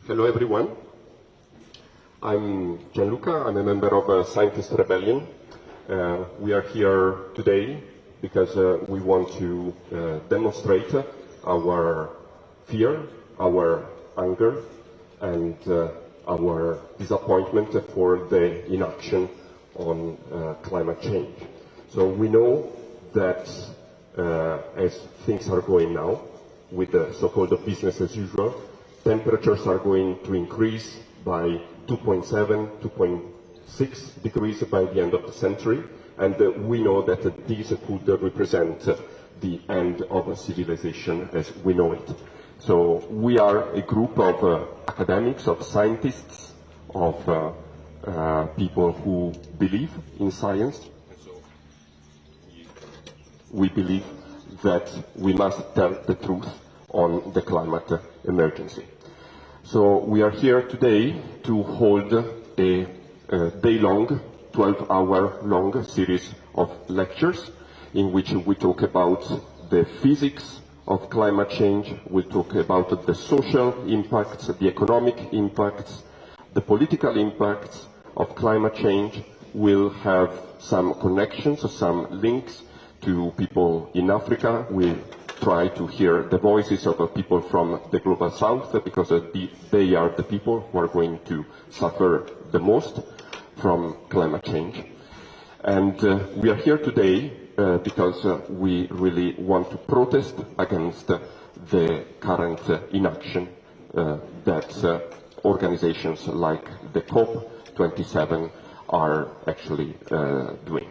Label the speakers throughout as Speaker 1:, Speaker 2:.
Speaker 1: Hello everyone. I'm Gianluca. I'm a member of Scientist Rebellion. We are here today because we want to demonstrate our fear, our anger, and our disappointment for the inaction on climate change. So we know that as things are going now, with the so-called business as usual, temperatures are going to increase by 2.7, 2.6 degrees by the end of the century, and we know that this could represent the end of civilization as we know it. So we are a group of academics, of scientists, of people who believe in science. We believe that we must tell the truth on the climate emergency. So we are here today to hold a day-long, 12-hour-long series of lectures in which we talk about the physics of climate change, we talk about the social impacts, the economic impacts, the political impacts of climate change. We'll have some connections, some links to people in Africa. We try to hear the voices of people from the global south because they are the people who are going to suffer the most from climate change. And we are here today because we really want to protest against the current inaction that organizations like the COP27 are actually doing.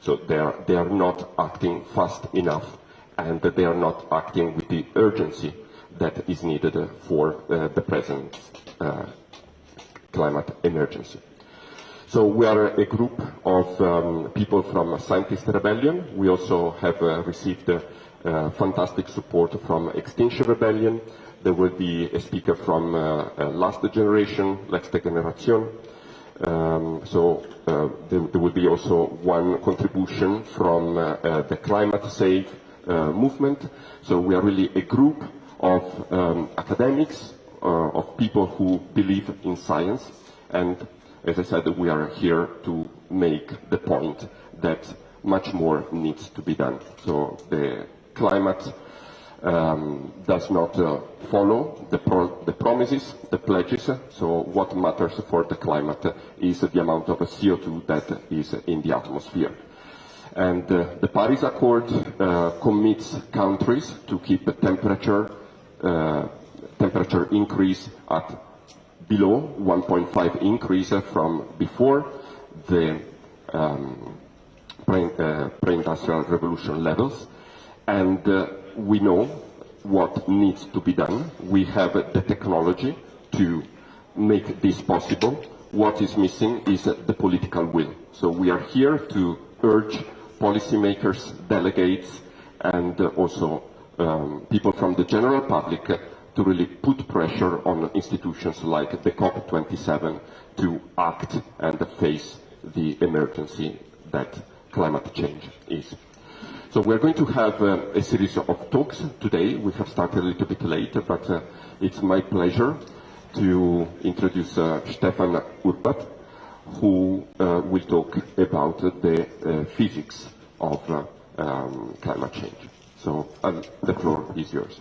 Speaker 1: So they are not acting fast enough, and they are not acting with the urgency that is needed for the present climate emergency. So we are a group of people from Scientist Rebellion. We also have received fantastic support from Extinction Rebellion. There will be a speaker from Last Generation, Letzte Generation. There will be also one contribution from the Climate Save movement. So we are really a group of academics, of people who believe in science, and as I said, we are here to make the point that much more needs to be done. So the climate does not follow the promises, the pledges. So what matters for the climate is the amount of CO2 that is in the atmosphere. And the Paris Accord commits countries to keep the temperature increase at below 1.5 increase from before the pre-industrial revolution levels. And we know what needs to be done. We have the technology to make this possible. What is missing is the political will. So we are here to urge policymakers, delegates, and also people from the general public to really put pressure on institutions like the COP27 to act and face the emergency that climate change is. So we're going to have a series of talks today. We have started a little bit late, but it's my pleasure to introduce Stefan Urbat, who will talk about the physics of climate change. So the floor is yours.